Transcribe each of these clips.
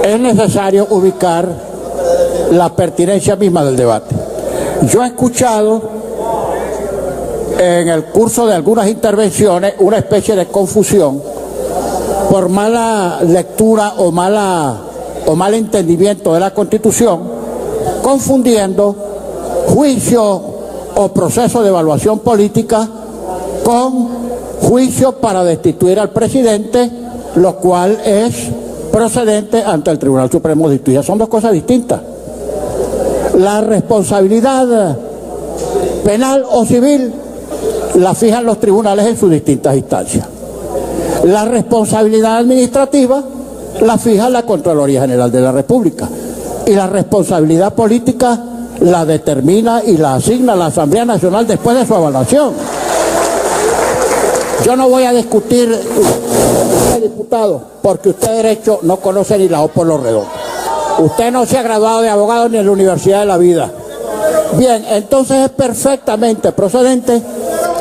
es necesario ubicar la pertinencia misma del debate. Yo he escuchado en el curso de algunas intervenciones una especie de confusión por mala lectura o mal entendimiento de la Constitución, confundiendo juicio o proceso de evaluación política con juicio para destituir al presidente, lo cual es procedente ante el Tribunal Supremo de Justicia. Son dos cosas distintas. La responsabilidad penal o civil la fijan los tribunales en sus distintas instancias. La responsabilidad administrativa la fija la Contraloría General de la República. Y la responsabilidad política la determina y la asigna la Asamblea Nacional después de su evaluación. Yo no voy a discutir, diputado, porque usted de derecho no conoce ni la O por los redondos. Usted no se ha graduado de abogado ni en la Universidad de la Vida. Bien, entonces es perfectamente procedente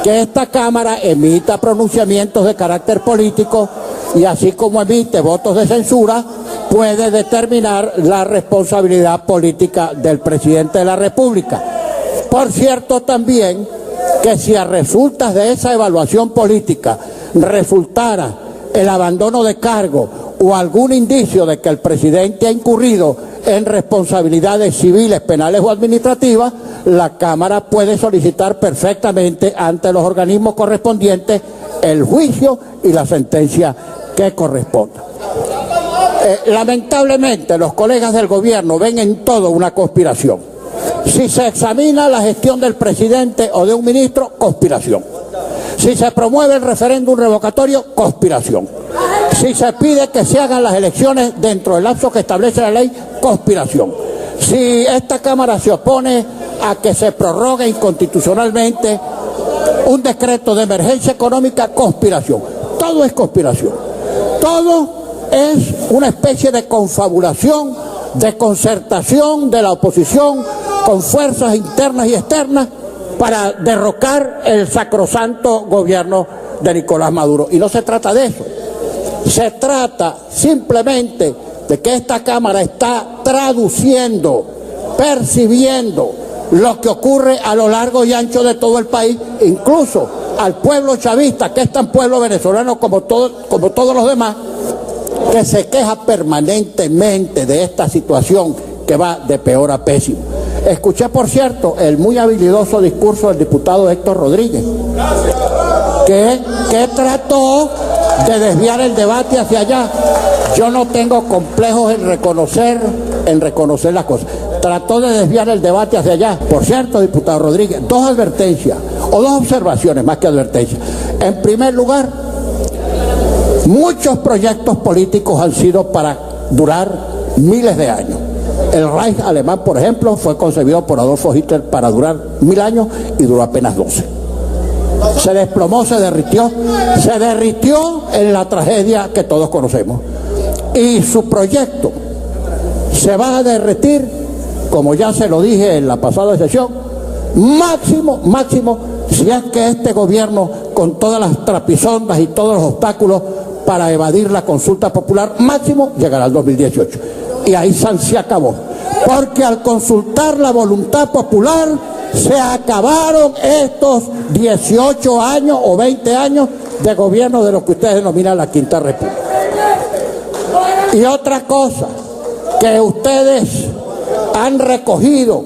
que esta Cámara emita pronunciamientos de carácter político y así como emite votos de censura, puede determinar la responsabilidad política del presidente de la República. Por cierto, también que si a resultas de esa evaluación política resultara el abandono de cargo o algún indicio de que el presidente ha incurrido en responsabilidades civiles, penales o administrativas, la Cámara puede solicitar perfectamente ante los organismos correspondientes el juicio y la sentencia que corresponda. Lamentablemente los colegas del gobierno ven en todo una conspiración. Si se examina la gestión del presidente o de un ministro, conspiración. Si se promueve el referéndum revocatorio, conspiración. Si se pide que se hagan las elecciones dentro del lapso que establece la ley, conspiración. Si esta Cámara se opone a que se prorrogue inconstitucionalmente un decreto de emergencia económica, conspiración. Todo es conspiración. Todo es una especie de confabulación, de concertación de la oposición con fuerzas internas y externas para derrocar el sacrosanto gobierno de Nicolás Maduro. Y no se trata de eso. Se trata simplemente de que esta Cámara está traduciendo, percibiendo lo que ocurre a lo largo y ancho de todo el país, incluso al pueblo chavista, que es tan pueblo venezolano como todos los demás, que se queja permanentemente de esta situación que va de peor a pésimo. Escuché, por cierto, el muy habilidoso discurso del diputado Héctor Rodríguez, que trató de desviar el debate hacia allá. Yo no tengo complejos en reconocer las cosas. Trató de desviar el debate hacia allá. Por cierto, diputado Rodríguez, dos advertencias, o dos observaciones más que advertencias. En primer lugar, muchos proyectos políticos han sido para durar miles de años. El Reich alemán, por ejemplo, fue concebido por Adolfo Hitler para durar 1000 años y duró apenas 12. Se desplomó, se derritió en la tragedia que todos conocemos. Y su proyecto se va a derretir, como ya se lo dije en la pasada sesión, máximo, si es que este gobierno, con todas las trapisondas y todos los obstáculos para evadir la consulta popular, máximo llegará al 2018. Y ahí se acabó. Porque al consultar la voluntad popular, se acabaron estos 18 años o 20 años de gobierno de lo que ustedes denominan la Quinta República. Y otra cosa, que ustedes han recogido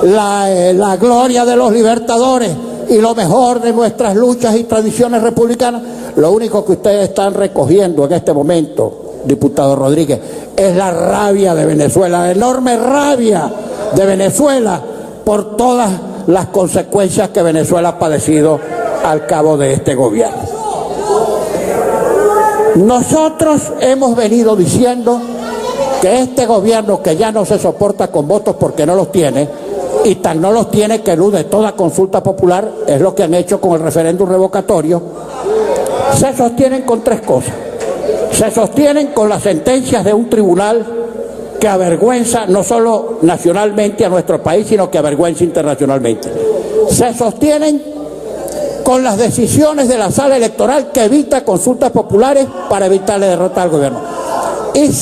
la gloria de los libertadores y lo mejor de nuestras luchas y tradiciones republicanas. Lo único que ustedes están recogiendo en este momento, diputado Rodríguez, es la rabia de Venezuela, la enorme rabia de Venezuela por todas las consecuencias que Venezuela ha padecido al cabo de este gobierno. Nosotros hemos venido diciendo que este gobierno, que ya no se soporta con votos porque no los tiene, y tan no los tiene que elude toda consulta popular, es lo que han hecho con el referéndum revocatorio, se sostienen con tres cosas. Se sostienen con las sentencias de un tribunal que avergüenza no solo nacionalmente a nuestro país, sino que avergüenza internacionalmente. Se sostienen con las decisiones de la sala electoral que evita consultas populares para evitarle derrota al gobierno. y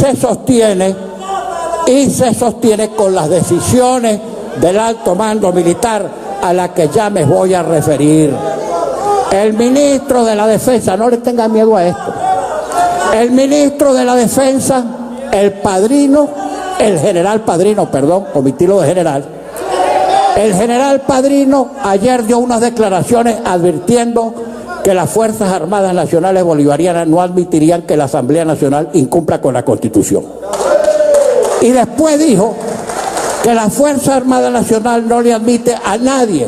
se sostiene con las decisiones del alto mando militar a la que ya me voy a referir. El ministro de la Defensa, no le tenga miedo a esto, el ministro de la Defensa, el general Padrino, omití lo de general, el general Padrino ayer dio unas declaraciones advirtiendo que las Fuerzas Armadas Nacionales Bolivarianas no admitirían que la Asamblea Nacional incumpla con la Constitución. Y después dijo que la Fuerza Armada Nacional no le admite a nadie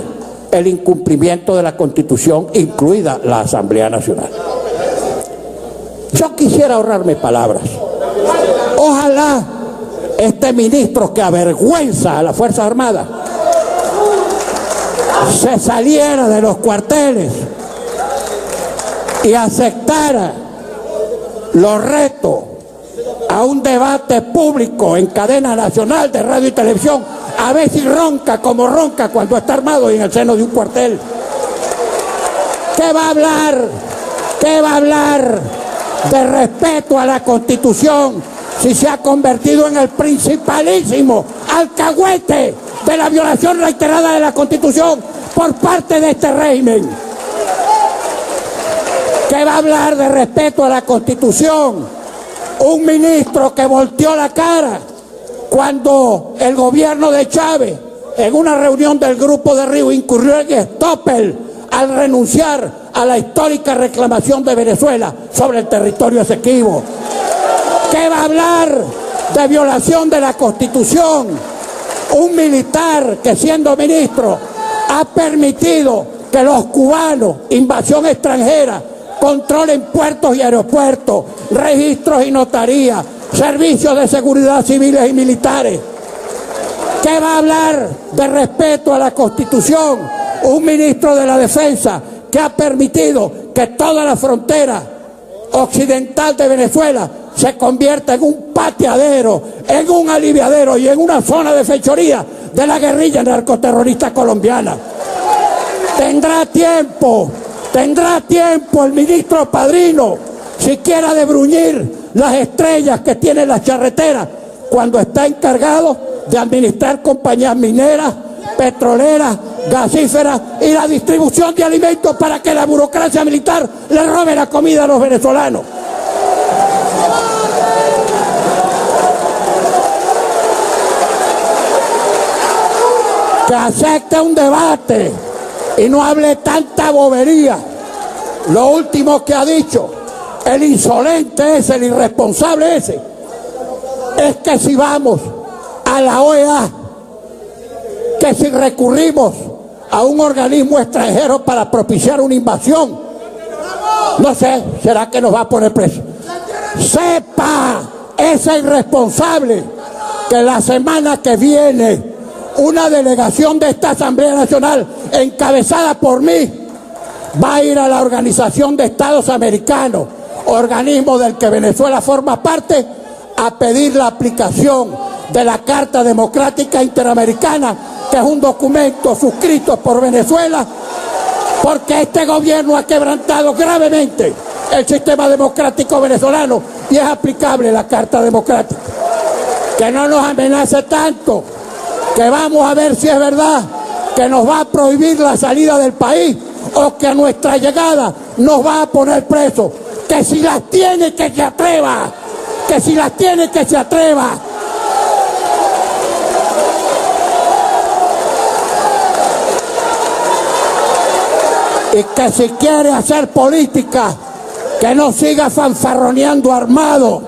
el incumplimiento de la Constitución, incluida la Asamblea Nacional. Yo quisiera ahorrarme palabras. Ojalá este ministro que avergüenza a las Fuerzas Armadas se saliera de los cuarteles y aceptara los retos a un debate público en cadena nacional de radio y televisión, a ver si ronca como ronca cuando está armado y en el seno de un cuartel. ¿Qué va a hablar? ¿Qué va a hablar de respeto a la Constitución si se ha convertido en el principalísimo alcahuete de la violación reiterada de la Constitución por parte de este régimen? ¿Qué va a hablar de respeto a la Constitución? Un ministro que volteó la cara cuando el gobierno de Chávez, en una reunión del Grupo de Río, incurrió en estoppel al renunciar a la histórica reclamación de Venezuela sobre el territorio Esequibo. ¿Qué va a hablar de violación de la Constitución? Un militar que, siendo ministro, ha permitido que los cubanos, invasión extranjera, controlen puertos y aeropuertos, registros y notarías, servicios de seguridad civiles y militares. ¿Qué va a hablar de respeto a la Constitución? Un ministro de la Defensa que ha permitido que toda la frontera occidental de Venezuela se convierta en un pateadero, en un aliviadero y en una zona de fechoría de la guerrilla narcoterrorista colombiana. Tendrá tiempo el ministro Padrino siquiera de bruñir las estrellas que tienen las charreteras cuando está encargado de administrar compañías mineras, petroleras, gasíferas y la distribución de alimentos para que la burocracia militar le robe la comida a los venezolanos. Que acepte un debate y no hable tanta bobería. Lo último que ha dicho el insolente ese, el irresponsable ese, es que si vamos a la OEA, que si recurrimos a un organismo extranjero para propiciar una invasión, no sé, ¿será que nos va a poner preso? Sepa ese irresponsable que la semana que viene una delegación de esta Asamblea Nacional encabezada por mí va a ir a la Organización de Estados Americanos, organismo del que Venezuela forma parte, a pedir la aplicación de la Carta Democrática Interamericana, que es un documento suscrito por Venezuela, porque este gobierno ha quebrantado gravemente el sistema democrático venezolano y es aplicable la Carta Democrática. Que no nos amenace tanto, que vamos a ver si es verdad que nos va a prohibir la salida del país o que a nuestra llegada nos va a poner presos. Que si las tiene, que se atreva, que si las tiene, que se atreva. Y que si quiere hacer política, que no siga fanfarroneando armado,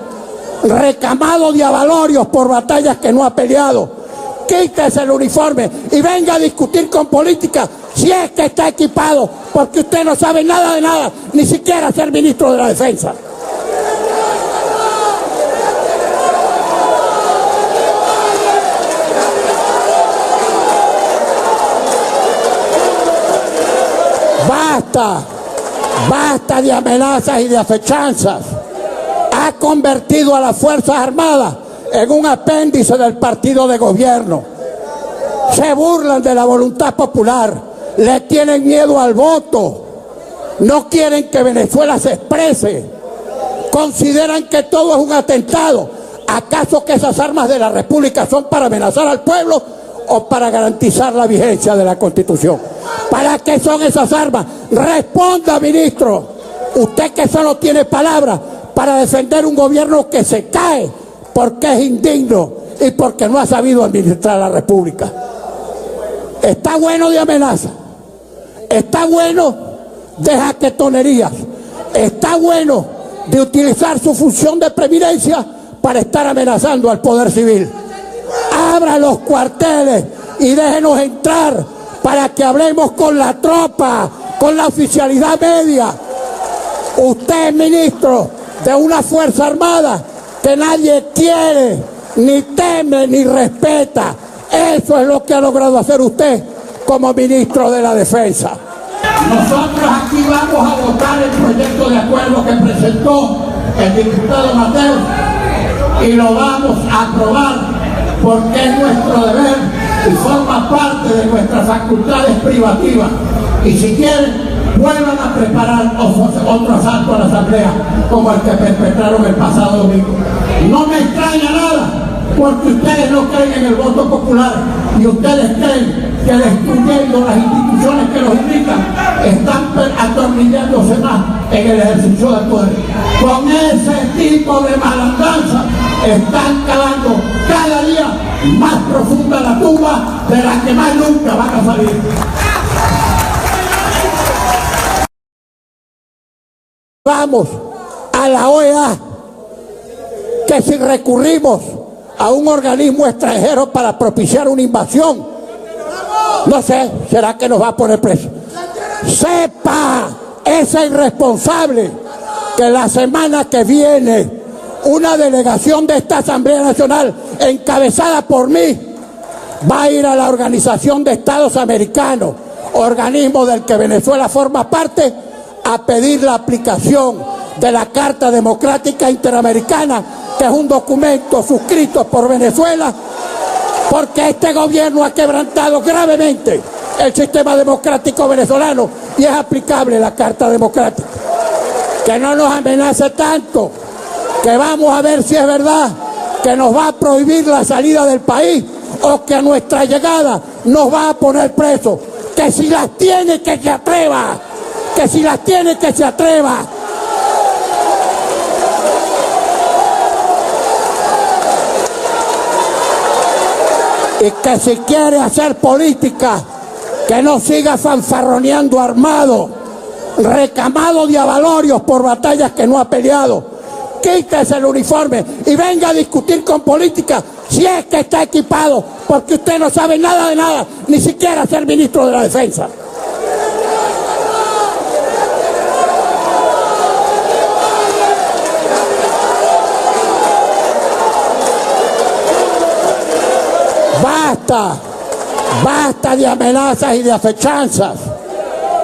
recamado de avalorios por batallas que no ha peleado. Quítese el uniforme y venga a discutir con política si es que está equipado, porque usted no sabe nada de nada, ni siquiera ser ministro de la Defensa. Basta de amenazas y de afechanzas. Ha convertido a las Fuerzas Armadas en un apéndice del partido de gobierno. Se burlan de la voluntad popular, le tienen miedo al voto, no quieren que Venezuela se exprese. consideran que todo es un atentado. ¿Acaso que esas armas de la República son para amenazar al pueblo o para garantizar la vigencia de la Constitución? ¿Para qué son esas armas? Responda, ministro. Usted que solo tiene palabras para defender un gobierno que se cae porque es indigno y porque no ha sabido administrar la República. Está bueno de amenaza, está bueno de jaquetonerías, está bueno de utilizar su función de preeminencia para estar amenazando al poder civil. Abra los cuarteles y déjenos entrar para que hablemos con la tropa, con la oficialidad media. Usted es ministro de una fuerza armada que nadie quiere, ni teme, ni respeta. Eso es lo que ha logrado hacer usted como ministro de la Defensa. Nosotros aquí vamos a votar el proyecto de acuerdo que presentó el diputado Mateo y lo vamos a aprobar porque es nuestro deber y forma parte de nuestras facultades privativas. Y si quieren, vuelvan a preparar otro asalto a la Asamblea como el que perpetraron el pasado domingo. No me extraña nada, porque ustedes no creen en el voto popular y ustedes creen que destruyendo las instituciones que los indican están atornillándose más en el ejercicio del poder. Con ese tipo de malandanza están cavando cada día más profunda la tumba de la que más nunca van a salir. Vamos a la OEA, que si recurrimos a un organismo extranjero para propiciar una invasión, no sé, ¿será que nos va a poner preso? Sepa ese irresponsable que la semana que viene una delegación de esta Asamblea Nacional encabezada por mí va a ir a la Organización de Estados Americanos, organismo del que Venezuela forma parte, a pedir la aplicación de la Carta Democrática Interamericana, que es un documento suscrito por Venezuela, porque este gobierno ha quebrantado gravemente el sistema democrático venezolano y es aplicable la Carta Democrática. Que no nos amenace tanto, que vamos a ver si es verdad que nos va a prohibir la salida del país o que a nuestra llegada nos va a poner presos. Que si las tiene, que se atreva. Que si las tiene, que se atreva. Y que si quiere hacer política, que no siga fanfarroneando armado, recamado de avalorios por batallas que no ha peleado. Quítese el uniforme y venga a discutir con política si es que está equipado, porque usted no sabe nada de nada, ni siquiera ser ministro de la Defensa. Basta de amenazas y de acechanzas.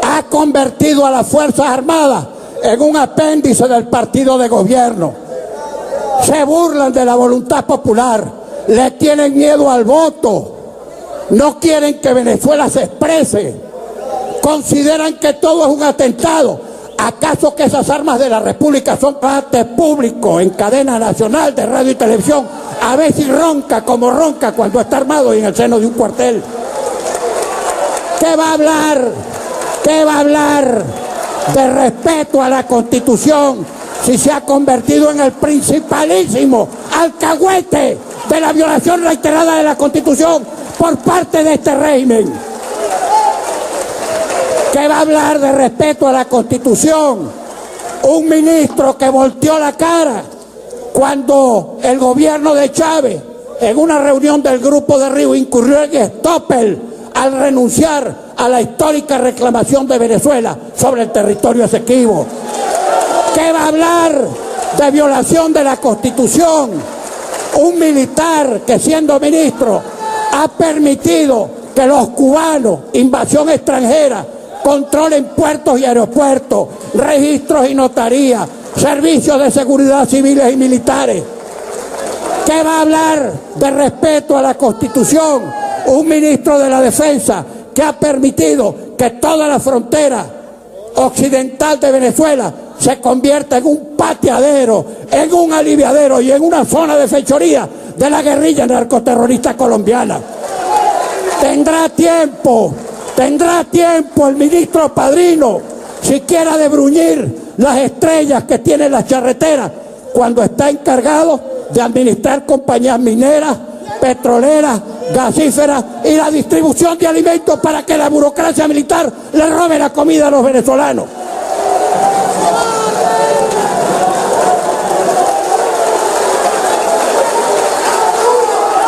Ha convertido a las Fuerzas Armadas en un apéndice del partido de gobierno. Se burlan de la voluntad popular, le tienen miedo al voto, no quieren que Venezuela se exprese, consideran que todo es un atentado. ¿Acaso que esas armas de la República son parte público en cadena nacional de radio y televisión? A ver si ronca como ronca cuando está armado y en el seno de un cuartel. ¿Qué va a hablar? ¿Qué va a hablar de respeto a la Constitución si se ha convertido en el principalísimo alcahuete de la violación reiterada de la Constitución por parte de este régimen? ¿Qué va a hablar de respeto a la Constitución? Un ministro que volteó la cara cuando el gobierno de Chávez, en una reunión del Grupo de Río, incurrió en Stoppel al renunciar a la histórica reclamación de Venezuela sobre el territorio Esequibo. ¿Qué va a hablar de violación de la Constitución? Un militar que, siendo ministro, ha permitido que los cubanos, invasión extranjera, controlen puertos y aeropuertos, registros y notarías, servicios de seguridad civiles y militares. ¿Qué va a hablar de respeto a la Constitución? Un ministro de la Defensa que ha permitido que toda la frontera occidental de Venezuela se convierta en un pateadero, en un aliviadero y en una zona de fechoría de la guerrilla narcoterrorista colombiana. Tendrá tiempo el ministro Padrino, siquiera de bruñir las estrellas que tiene la charretera, cuando está encargado de administrar compañías mineras, petroleras, gasíferas y la distribución de alimentos para que la burocracia militar le robe la comida a los venezolanos.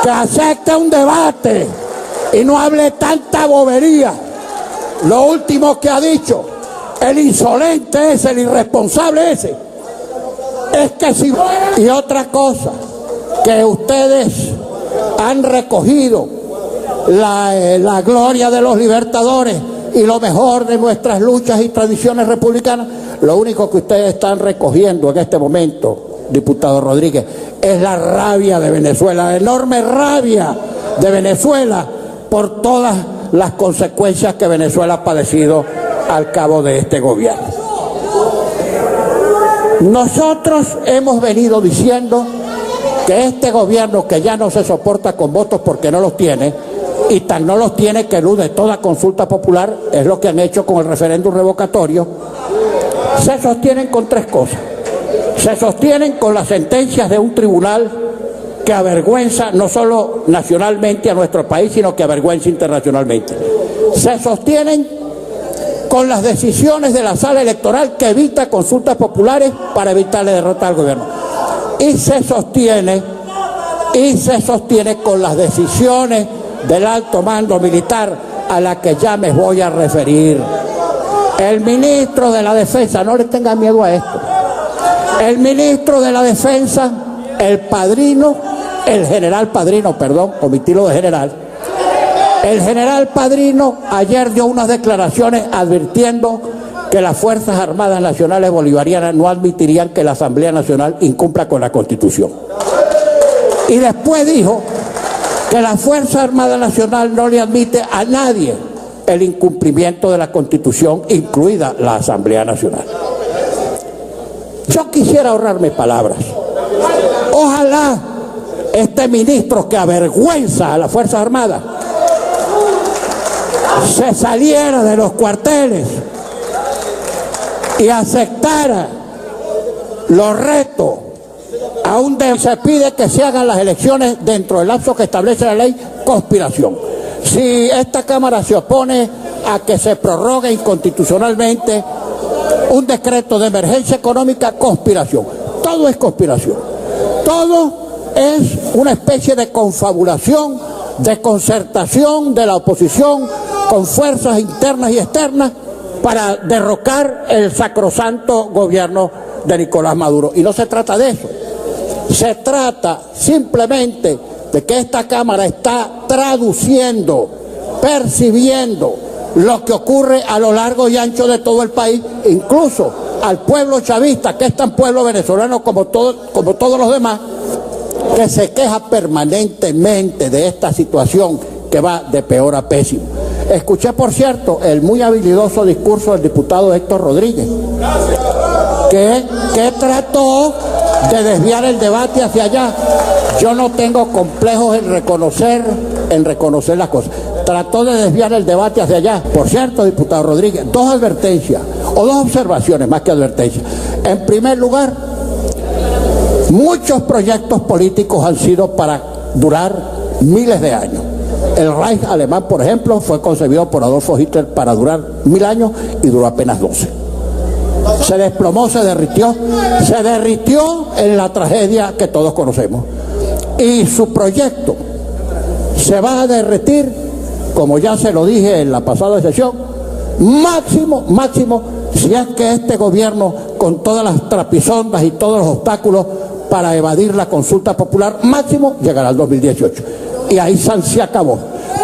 Que acepte un debate y no hable tanta bobería. Lo último que ha dicho el insolente ese, el irresponsable ese, es que si... Y otra cosa, que ustedes han recogido la gloria de los libertadores y lo mejor de nuestras luchas y tradiciones republicanas. Lo único que ustedes están recogiendo en este momento, diputado Rodríguez, es la rabia de Venezuela, la enorme rabia de Venezuela por todas las consecuencias que Venezuela ha padecido al cabo de este gobierno. Nosotros hemos venido diciendo que este gobierno, que ya no se soporta con votos porque no los tiene, y tan no los tiene que elude toda consulta popular, es lo que han hecho con el referéndum revocatorio, se sostienen con tres cosas. Se sostienen con las sentencias de un tribunal que avergüenza no solo nacionalmente a nuestro país, sino que avergüenza internacionalmente. Se sostienen con las decisiones de la sala electoral que evita consultas populares para evitarle derrota al gobierno. Y se sostiene con las decisiones del alto mando militar a la que ya me voy a referir. El ministro de la Defensa, no le tengan miedo a esto, el ministro de la Defensa, el general Padrino, omití lo de general, el general Padrino ayer dio unas declaraciones advirtiendo que las Fuerzas Armadas Nacionales Bolivarianas no admitirían que la Asamblea Nacional incumpla con la Constitución. Y después dijo que la Fuerza Armada Nacional no le admite a nadie el incumplimiento de la Constitución, incluida la Asamblea Nacional. Yo quisiera ahorrarme palabras. Ojalá este ministro que avergüenza a las Fuerzas Armadas se saliera de los cuarteles y aceptara los retos. Aún se pide que se hagan las elecciones dentro del lapso que establece la ley, conspiración. Si esta Cámara se opone a que se prorrogue inconstitucionalmente un decreto de emergencia económica, conspiración. Todo es conspiración. Todo es una especie de confabulación, de concertación de la oposición con fuerzas internas y externas para derrocar el sacrosanto gobierno de Nicolás Maduro. Y no se trata de eso. Se trata simplemente de que esta Cámara está traduciendo, percibiendo lo que ocurre a lo largo y ancho de todo el país, incluso al pueblo chavista, que es tan pueblo venezolano como todos los demás, que se queja permanentemente de esta situación que va de peor a pésimo. Escuché, por cierto, el muy habilidoso discurso del diputado Héctor Rodríguez, que trató de desviar el debate hacia allá. Yo no tengo complejos en reconocer las cosas. Trató de desviar el debate hacia allá. Por cierto, diputado Rodríguez, dos advertencias, o dos observaciones más que advertencias. En primer lugar, muchos proyectos políticos han sido para durar miles de años. El Reich alemán, por ejemplo, fue concebido por Adolfo Hitler para durar 1000 años y duró apenas 12. Se desplomó, se derritió en la tragedia que todos conocemos. Y su proyecto se va a derretir, como ya se lo dije en la pasada sesión, máximo, si es que este gobierno, con todas las trapisondas y todos los obstáculos para evadir la consulta popular, máximo llegará al 2018. Y ahí se acabó.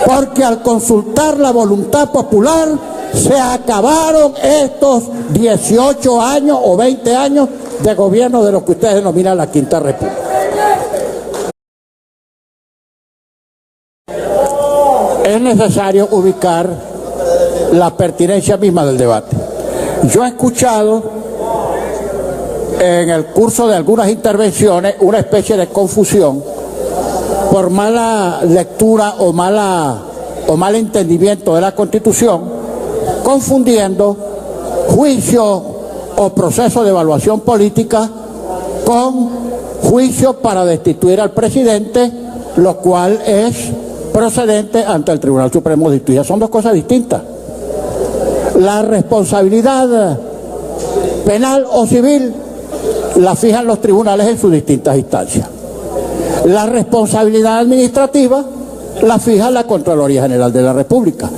Porque al consultar la voluntad popular, se acabaron estos 18 años o 20 años de gobierno de lo que ustedes denominan la Quinta República. Es necesario ubicar la pertinencia misma del debate. Yo he escuchado en el curso de algunas intervenciones una especie de confusión por mala lectura o mal entendimiento de la Constitución, confundiendo juicio o proceso de evaluación política con juicio para destituir al presidente, lo cual es procedente ante el Tribunal Supremo de Justicia. Son dos cosas distintas. La responsabilidad penal o civil la fijan los tribunales en sus distintas instancias. La responsabilidad administrativa la fija la Contraloría General de la República.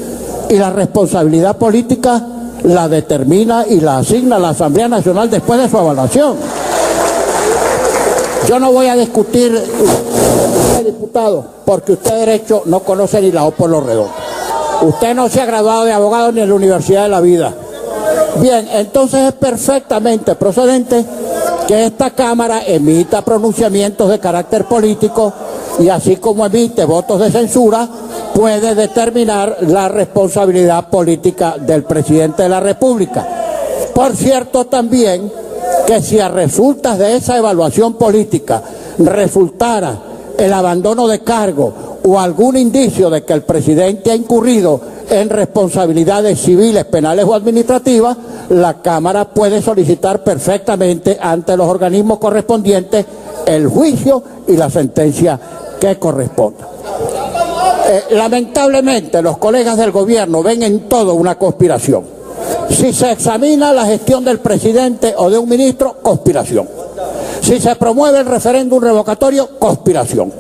Y la responsabilidad política la determina y la asigna la Asamblea Nacional después de su evaluación. Yo no voy a discutir, diputado, porque usted de derecho no conoce ni la O por los redondos. Usted no se ha graduado de abogado ni en la Universidad de la Vida. Bien, entonces es perfectamente procedente que esta Cámara emita pronunciamientos de carácter político y así como emite votos de censura, puede determinar la responsabilidad política del presidente de la República. Por cierto, también que si a resultas de esa evaluación política resultara el abandono de cargo o algún indicio de que el presidente ha incurrido en responsabilidades civiles, penales o administrativas, la Cámara puede solicitar perfectamente ante los organismos correspondientes el juicio y la sentencia que corresponda. Lamentablemente los colegas del gobierno ven en todo una conspiración. Si se examina la gestión del presidente o de un ministro, conspiración. Si se promueve el referéndum revocatorio, conspiración.